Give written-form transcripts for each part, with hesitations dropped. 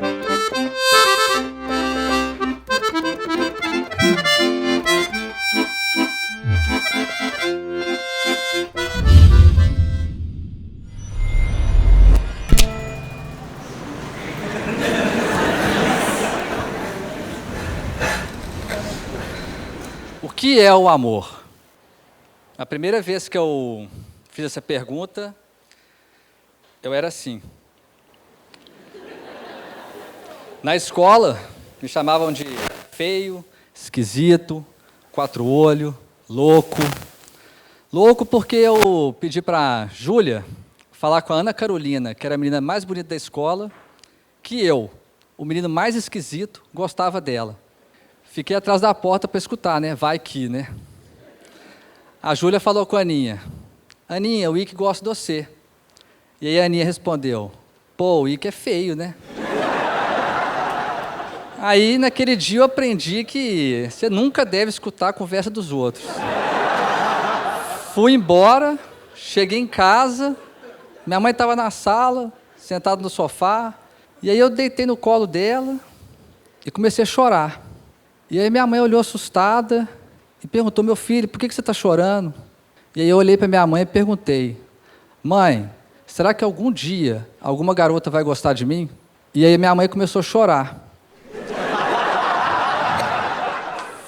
O que é o amor? A primeira vez que eu fiz essa pergunta, eu era assim. Na escola, me chamavam de feio, esquisito, quatro olhos, louco. Louco porque eu pedi para a Júlia falar com a Ana Carolina, que era a menina mais bonita da escola, que eu, o menino mais esquisito, gostava dela. Fiquei atrás da porta para escutar, né? Vai que, né? A Júlia falou com a Aninha. Aninha, o Ike gosta de você. E aí a Aninha respondeu, pô, o Ike é feio, né? Aí, naquele dia, eu aprendi que você nunca deve escutar a conversa dos outros. Fui embora, cheguei em casa, minha mãe estava na sala, sentada no sofá, e aí eu deitei no colo dela e comecei a chorar. E aí minha mãe olhou assustada e perguntou, meu filho, por que você está chorando? E aí eu olhei para minha mãe e perguntei, mãe, será que algum dia alguma garota vai gostar de mim? E aí minha mãe começou a chorar.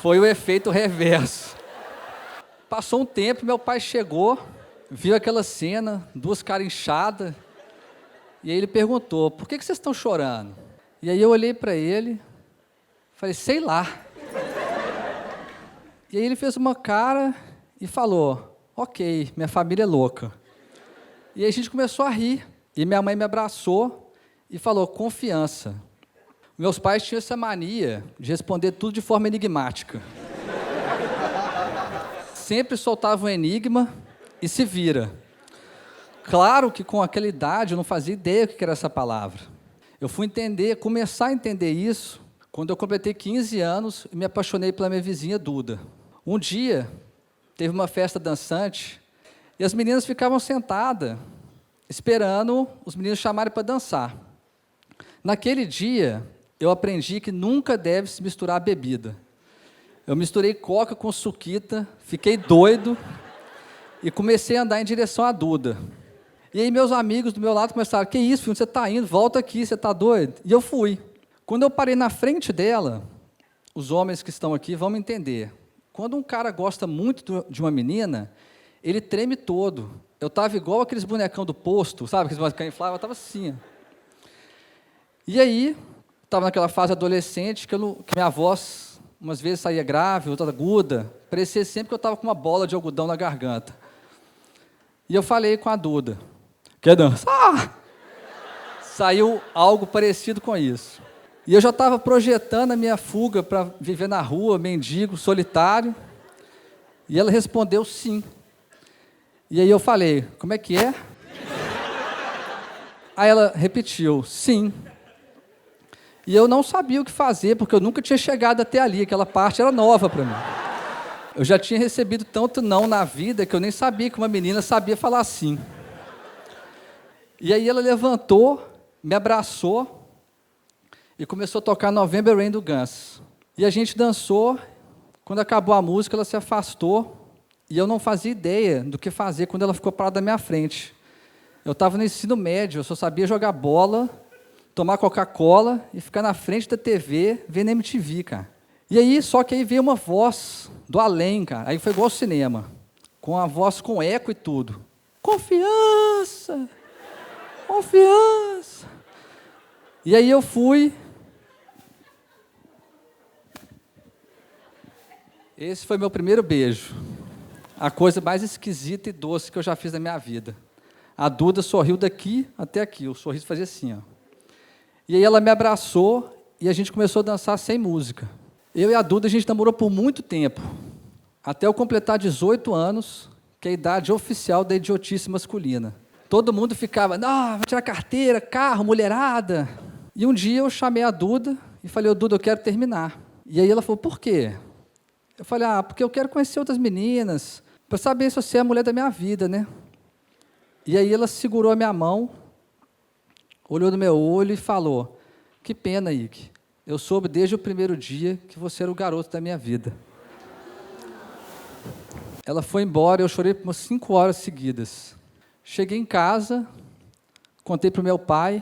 Foi o efeito reverso. Passou um tempo, meu pai chegou, viu aquela cena, duas caras inchadas, e aí ele perguntou, por que vocês estão chorando? E aí eu olhei para ele, falei, sei lá. E aí ele fez uma cara e falou, ok, minha família é louca. E aí a gente começou a rir, e minha mãe me abraçou e falou, confiança. Meus pais tinham essa mania de responder tudo de forma enigmática. Sempre soltavam um enigma e se vira. Claro que com aquela idade eu não fazia ideia o que era essa palavra. Eu fui começar a entender isso quando eu completei 15 anos e me apaixonei pela minha vizinha Duda. Um dia, teve uma festa dançante e as meninas ficavam sentadas, esperando os meninos chamarem para dançar. Naquele dia, eu aprendi que nunca deve se misturar a bebida. Eu misturei coca com suquita, fiquei doido e comecei a andar em direção à Duda. E aí meus amigos do meu lado começaram, que isso, filho, você está indo? Volta aqui, você está doido? E eu fui. Quando eu parei na frente dela, os homens que estão aqui vão me entender. Quando um cara gosta muito de uma menina, ele treme todo. Eu estava igual aqueles bonecão do posto, sabe? Aqueles bonecão inflável, eu estava assim. Ó. E aí, estava naquela fase adolescente que minha voz, umas vezes saía grave, outra aguda. Parecia sempre que eu estava com uma bola de algodão na garganta. E eu falei com a Duda, quer dançar? Saiu algo parecido com isso. E eu já estava projetando a minha fuga para viver na rua, mendigo, solitário. E ela respondeu sim. E aí eu falei, como é que é? Aí ela repetiu, sim. E eu não sabia o que fazer, porque eu nunca tinha chegado até ali, aquela parte era nova para mim. Eu já tinha recebido tanto não na vida que eu nem sabia que uma menina sabia falar sim. E aí ela levantou, me abraçou e começou a tocar November Rain do Guns. E a gente dançou, quando acabou a música ela se afastou e eu não fazia ideia do que fazer quando ela ficou parada na minha frente. Eu estava no ensino médio, eu só sabia jogar bola, tomar Coca-Cola e ficar na frente da TV vendo MTV, cara. E aí, só que aí veio uma voz do além, cara. Aí foi igual ao cinema, com a voz com eco e tudo. Confiança! Confiança! E aí eu fui. Esse foi meu primeiro beijo. A coisa mais esquisita e doce que eu já fiz na minha vida. A Duda sorriu daqui até aqui. O sorriso fazia assim, ó. E aí ela me abraçou e a gente começou a dançar sem música. Eu e a Duda, a gente namorou por muito tempo. Até eu completar 18 anos, que é a idade oficial da idiotice masculina. Todo mundo ficava, não, vai tirar carteira, carro, mulherada. E um dia eu chamei a Duda e falei, ô Duda, eu quero terminar. E aí ela falou, por quê? Eu falei, porque eu quero conhecer outras meninas, para saber se você é a mulher da minha vida, né? E aí ela segurou a minha mão, olhou no meu olho e falou, Que pena, Ike. Eu soube desde o primeiro dia que você era o garoto da minha vida. Ela foi embora e eu chorei por umas 5 horas seguidas. Cheguei em casa, contei para o meu pai,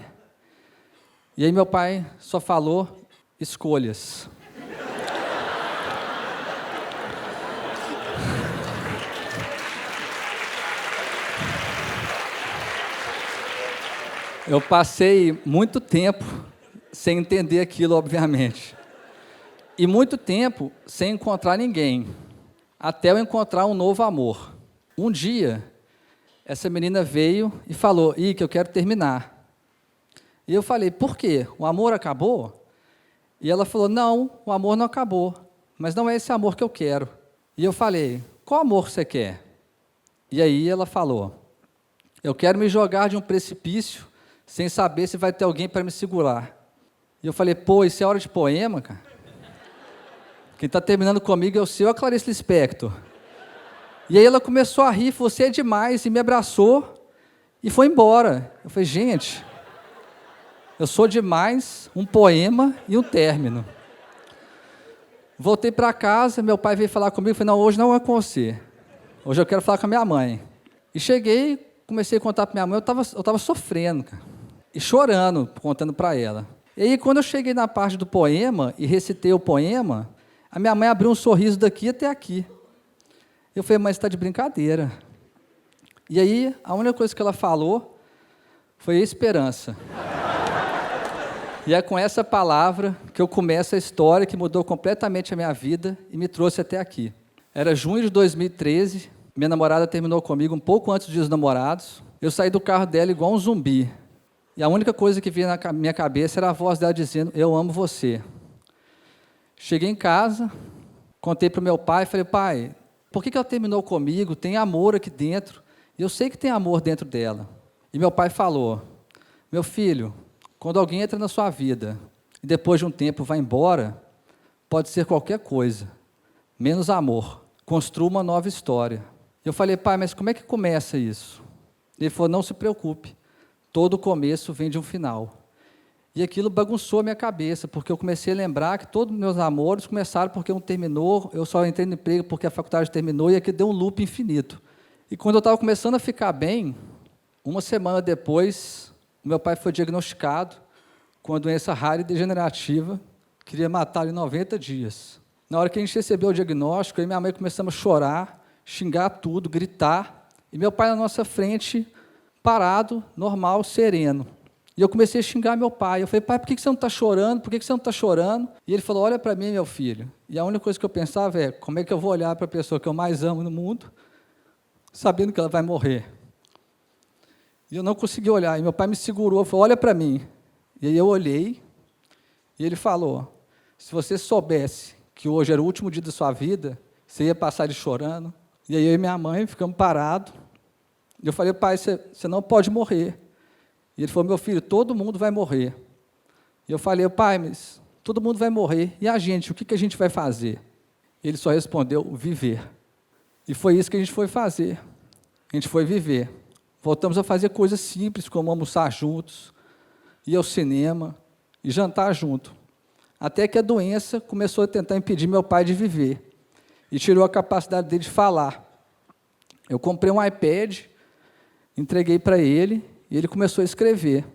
e aí meu pai só falou escolhas. Eu passei muito tempo sem entender aquilo, obviamente. E muito tempo sem encontrar ninguém, até eu encontrar um novo amor. Um dia, essa menina veio e falou, Ike, eu quero terminar. E eu falei, por quê? O amor acabou? E ela falou, não, o amor não acabou, mas não é esse amor que eu quero. E eu falei, qual amor você quer? E aí ela falou, eu quero me jogar de um precipício sem saber se vai ter alguém para me segurar. E eu falei, pô, isso é hora de poema, cara? Quem está terminando comigo é o seu, a Clarice Lispector. E aí ela começou a rir, você é demais, e me abraçou e foi embora. Eu falei, gente, eu sou demais, um poema e um término. Voltei para casa, meu pai veio falar comigo, eu falei, não, hoje não é com você. Hoje eu quero falar com a minha mãe. E cheguei, comecei a contar para minha mãe, eu estava sofrendo, cara, e chorando, contando para ela. E aí, quando eu cheguei na parte do poema e recitei o poema, a minha mãe abriu um sorriso daqui até aqui. Eu falei, mas você está de brincadeira. E aí, a única coisa que ela falou foi esperança. E é com essa palavra que eu começo a história que mudou completamente a minha vida e me trouxe até aqui. Era junho de 2013, minha namorada terminou comigo um pouco antes dos Dias dos Namorados. Eu saí do carro dela igual um zumbi. E a única coisa que vinha na minha cabeça era a voz dela dizendo, eu amo você. Cheguei em casa, contei para o meu pai, falei, pai, por que ela terminou comigo? Tem amor aqui dentro. E eu sei que tem amor dentro dela. E meu pai falou, meu filho, quando alguém entra na sua vida e depois de um tempo vai embora, pode ser qualquer coisa, menos amor. Construa uma nova história. Eu falei, pai, mas como é que começa isso? Ele falou, não se preocupe. Todo começo vem de um final. E aquilo bagunçou a minha cabeça, porque eu comecei a lembrar que todos os meus namoros começaram porque um terminou, eu só entrei no emprego porque a faculdade terminou, e aqui deu um loop infinito. E quando eu estava começando a ficar bem, uma semana depois, o meu pai foi diagnosticado com uma doença rara e degenerativa, que queria matar em 90 dias. Na hora que a gente recebeu o diagnóstico, eu e minha mãe começamos a chorar, xingar tudo, gritar, e meu pai na nossa frente, parado, normal, sereno. E eu comecei a xingar meu pai. Eu falei, pai, por que você não está chorando? Por que você não está chorando? E ele falou, olha para mim, meu filho. E a única coisa que eu pensava é, como é que eu vou olhar para a pessoa que eu mais amo no mundo, sabendo que ela vai morrer? E eu não consegui olhar. E meu pai me segurou, falou, olha para mim. E aí eu olhei, e ele falou, se você soubesse que hoje era o último dia da sua vida, você ia passar ele chorando. E aí eu e minha mãe ficamos parados. E eu falei, pai, você não pode morrer. E ele falou, meu filho, todo mundo vai morrer. E eu falei, pai, mas todo mundo vai morrer. E a gente, o que a gente vai fazer? Ele só respondeu, viver. E foi isso que a gente foi fazer. A gente foi viver. Voltamos a fazer coisas simples, como almoçar juntos, ir ao cinema e jantar junto. Até que a doença começou a tentar impedir meu pai de viver. E tirou a capacidade dele de falar. Eu comprei um iPad, entreguei para ele, e ele começou a escrever.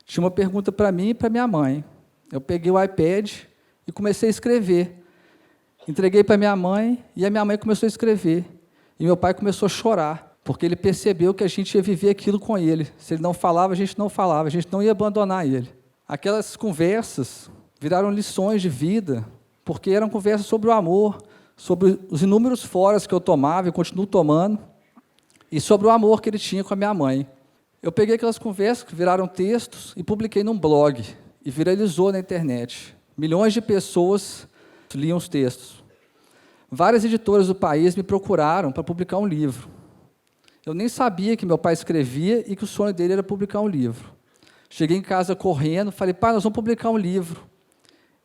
Tinha uma pergunta para mim e para minha mãe. Eu peguei o iPad e comecei a escrever. Entreguei para minha mãe e a minha mãe começou a escrever. E meu pai começou a chorar, porque ele percebeu que a gente ia viver aquilo com ele. Se ele não falava, a gente não falava, a gente não ia abandonar ele. Aquelas conversas viraram lições de vida, porque eram conversas sobre o amor, sobre os inúmeros foras que eu tomava e continuo tomando, e sobre o amor que ele tinha com a minha mãe. Eu peguei aquelas conversas que viraram textos e publiquei num blog, e viralizou na internet. Milhões de pessoas liam os textos. Várias editoras do país me procuraram para publicar um livro. Eu nem sabia que meu pai escrevia e que o sonho dele era publicar um livro. Cheguei em casa correndo, falei, pai, nós vamos publicar um livro.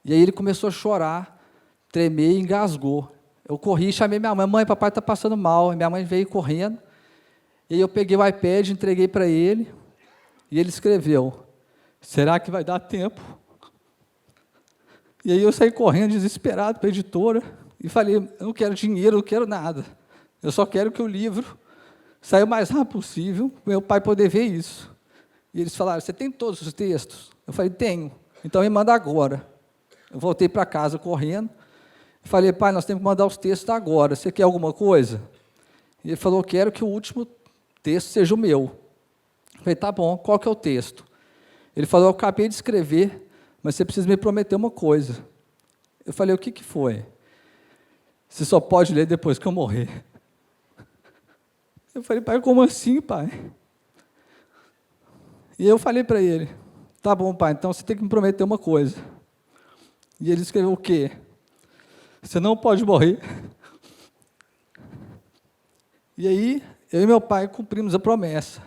E aí ele começou a chorar, tremer e engasgou. Eu corri e chamei minha mãe, mãe, papai está passando mal. Minha mãe veio correndo. E aí eu peguei o iPad, entreguei para ele, e ele escreveu, será que vai dar tempo E aí eu saí correndo, desesperado, para a editora, e falei, eu não quero dinheiro, eu não quero nada. Eu só quero que o livro saia o mais rápido possível, para meu pai poder ver isso. E eles falaram, você tem todos os textos? Eu falei, tenho. Então me manda agora. Eu voltei para casa correndo, e falei, pai, nós temos que mandar os textos agora, você quer alguma coisa? E ele falou, quero que o último texto seja o meu. Eu falei, tá bom, qual que é o texto? Ele falou, eu acabei de escrever, mas você precisa me prometer uma coisa. Eu falei, o que foi? Você só pode ler depois que eu morrer. Eu falei, pai, como assim, pai? E eu falei para ele, tá bom, pai, então você tem que me prometer uma coisa. E ele escreveu o quê? Você não pode morrer. E aí, eu e meu pai cumprimos a promessa.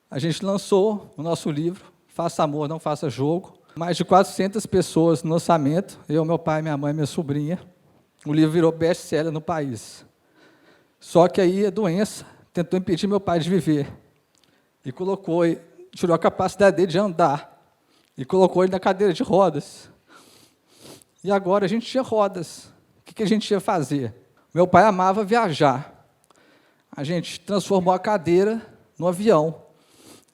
A gente lançou o nosso livro, Faça Amor, Não Faça Jogo. Mais de 400 pessoas no lançamento, eu, meu pai, minha mãe e minha sobrinha. O livro virou best-seller no país. Só que aí a doença tentou impedir meu pai de viver. E tirou a capacidade dele de andar. E colocou ele na cadeira de rodas. E agora a gente tinha rodas. O que a gente ia fazer? Meu pai amava viajar. A gente transformou a cadeira no avião.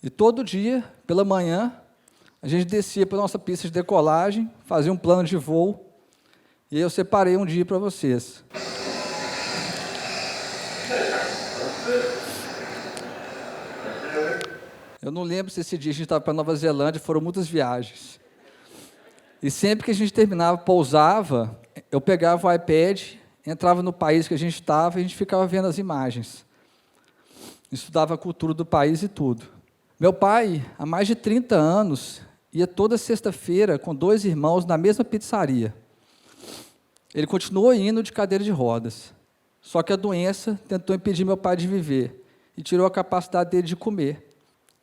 E todo dia, pela manhã, a gente descia para a nossa pista de decolagem, fazia um plano de voo, e eu separei um dia para vocês. Eu não lembro se esse dia a gente estava para Nova Zelândia, foram muitas viagens. E sempre que a gente terminava, pousava, eu pegava o iPad, entrava no país que a gente estava e a gente ficava vendo as imagens. Estudava a cultura do país e tudo. Meu pai, há mais de 30 anos, ia toda sexta-feira com 2 irmãos na mesma pizzaria. Ele continuou indo de cadeira de rodas. Só que a doença tentou impedir meu pai de viver e tirou a capacidade dele de comer.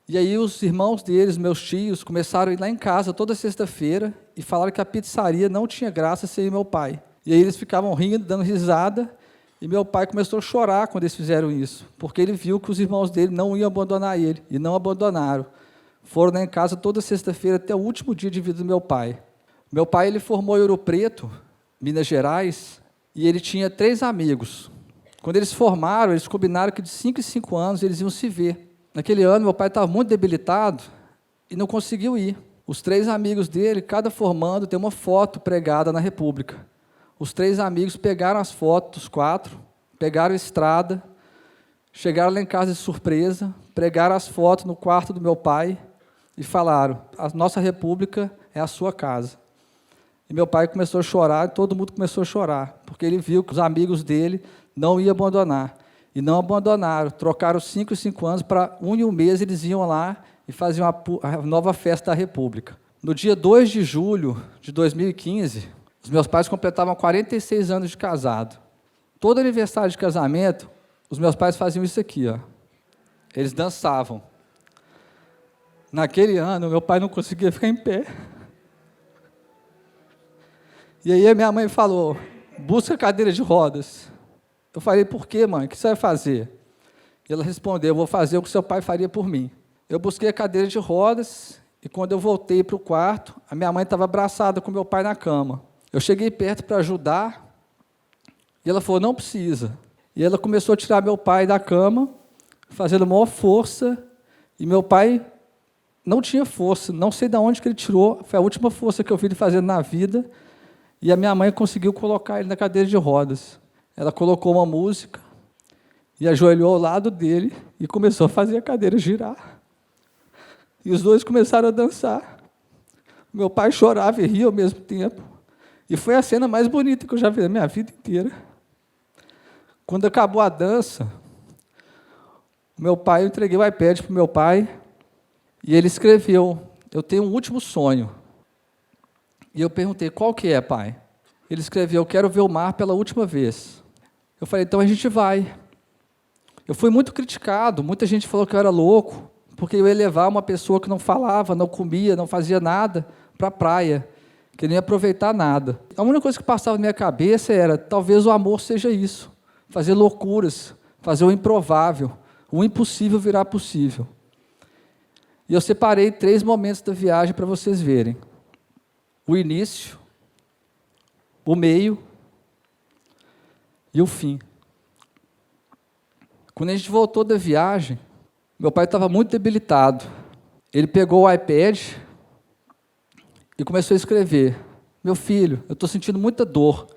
E aí os irmãos deles, meus tios, começaram a ir lá em casa toda sexta-feira e falaram que a pizzaria não tinha graça sem meu pai. E aí eles ficavam rindo, dando risada, e meu pai começou a chorar quando eles fizeram isso, porque ele viu que os irmãos dele não iam abandonar ele, e não abandonaram. Foram lá em casa toda sexta-feira até o último dia de vida do meu pai. Meu pai ele formou em Ouro Preto, Minas Gerais, e ele tinha 3 amigos. Quando eles formaram, eles combinaram que de 5 em 5 anos eles iam se ver. Naquele ano, meu pai estava muito debilitado e não conseguiu ir. Os 3 amigos dele, cada formando, tem uma foto pregada na República. Os 3 amigos pegaram as fotos, os 4, pegaram a estrada, chegaram lá em casa de surpresa, pregaram as fotos no quarto do meu pai e falaram, a nossa República é a sua casa. E meu pai começou a chorar, e todo mundo começou a chorar, porque ele viu que os amigos dele não iam abandonar. E não abandonaram, trocaram 5 em 5 anos, para 1 em 1 mês eles iam lá e faziam a nova festa da República. No dia 2 de julho de 2015, os meus pais completavam 46 anos de casado. Todo aniversário de casamento, os meus pais faziam isso aqui, ó. Eles dançavam. Naquele ano, meu pai não conseguia ficar em pé. E aí a minha mãe falou, busca cadeira de rodas. Eu falei, por quê, mãe? O que você vai fazer? E ela respondeu, eu vou fazer o que seu pai faria por mim. Eu busquei a cadeira de rodas e quando eu voltei para o quarto, a minha mãe estava abraçada com meu pai na cama. Eu cheguei perto para ajudar e ela falou, não precisa. E ela começou a tirar meu pai da cama, fazendo maior força, e meu pai não tinha força, não sei de onde que ele tirou, foi a última força que eu vi ele fazendo na vida, e a minha mãe conseguiu colocar ele na cadeira de rodas. Ela colocou uma música e ajoelhou ao lado dele e começou a fazer a cadeira girar. E os dois começaram a dançar. Meu pai chorava e ria ao mesmo tempo. E foi a cena mais bonita que eu já vi na minha vida inteira. Quando acabou a dança, eu entreguei o iPad para o meu pai e ele escreveu, eu tenho um último sonho. E eu perguntei, qual que é, pai? Ele escreveu, eu quero ver o mar pela última vez. Eu falei, então a gente vai. Eu fui muito criticado, muita gente falou que eu era louco, porque eu ia levar uma pessoa que não falava, não comia, não fazia nada, para a praia, que não ia aproveitar nada. A única coisa que passava na minha cabeça era, talvez o amor seja isso, fazer loucuras, fazer o improvável, o impossível virar possível. E eu separei 3 momentos da viagem para vocês verem. O início, o meio e o fim. Quando a gente voltou da viagem, meu pai estava muito debilitado. Ele pegou o iPad e começou a escrever. Meu filho, eu estou sentindo muita dor.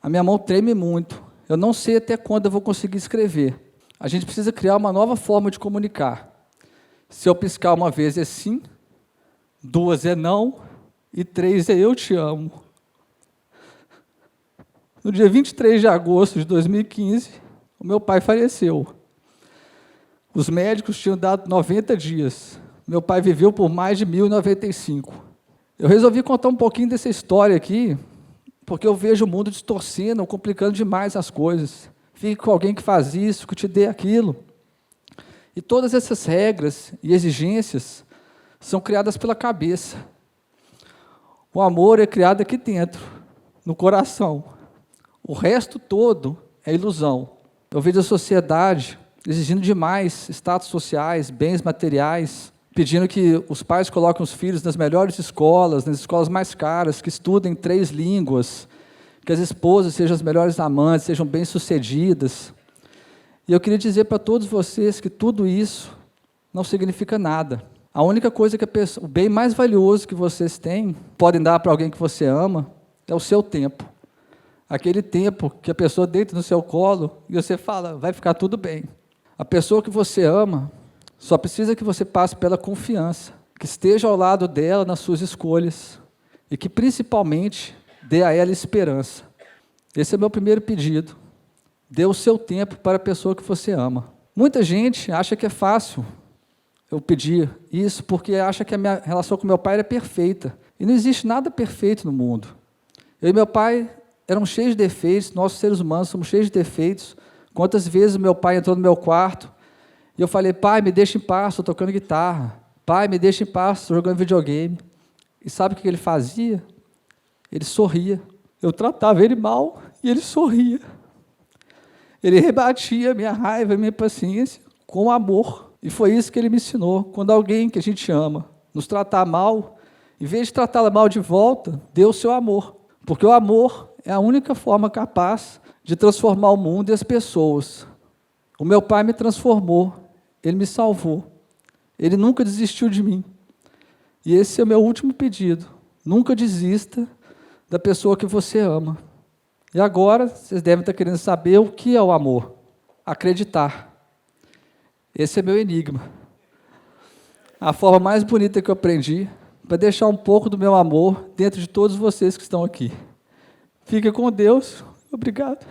A minha mão treme muito. Eu não sei até quando eu vou conseguir escrever. A gente precisa criar uma nova forma de comunicar. Se eu piscar uma vez é sim, 2 é não e 3 é eu te amo. No dia 23 de agosto de 2015, o meu pai faleceu. Os médicos tinham dado 90 dias. Meu pai viveu por mais de 1095. Eu resolvi contar um pouquinho dessa história aqui, porque eu vejo o mundo distorcendo, complicando demais as coisas. Fique com alguém que faz isso, que te dê aquilo. E todas essas regras e exigências são criadas pela cabeça. O amor é criado aqui dentro, no coração. O resto todo é ilusão. Eu vejo a sociedade exigindo demais status sociais, bens materiais, pedindo que os pais coloquem os filhos nas melhores escolas, nas escolas mais caras, que estudem 3 línguas, que as esposas sejam as melhores amantes, sejam bem-sucedidas. E eu queria dizer para todos vocês que tudo isso não significa nada. A única coisa que o bem mais valioso que vocês têm, podem dar para alguém que você ama, é o seu tempo. Aquele tempo que a pessoa deita no seu colo e você fala, vai ficar tudo bem. A pessoa que você ama só precisa que você passe pela confiança, que esteja ao lado dela nas suas escolhas e que, principalmente, dê a ela esperança. Esse é o meu primeiro pedido. Dê o seu tempo para a pessoa que você ama. Muita gente acha que é fácil eu pedir isso porque acha que a minha relação com meu pai era perfeita. E não existe nada perfeito no mundo. Eu e meu pai eram cheios de defeitos, nós seres humanos somos cheios de defeitos. Quantas vezes meu pai entrou no meu quarto e eu falei, pai, me deixa em paz, estou tocando guitarra. Pai, me deixa em paz, estou jogando videogame. E sabe o que ele fazia? Ele sorria. Eu tratava ele mal e ele sorria. Ele rebatia a minha raiva, a minha paciência com amor. E foi isso que ele me ensinou. Quando alguém que a gente ama nos tratar mal, em vez de tratá-la mal de volta, dê o seu amor. Porque o amor é a única forma capaz de transformar o mundo e as pessoas. O meu pai me transformou, ele me salvou. Ele nunca desistiu de mim. E esse é o meu último pedido. Nunca desista da pessoa que você ama. E agora, vocês devem estar querendo saber o que é o amor. Acreditar. Esse é meu enigma. A forma mais bonita que eu aprendi para deixar um pouco do meu amor dentro de todos vocês que estão aqui. Fica com Deus. Obrigado.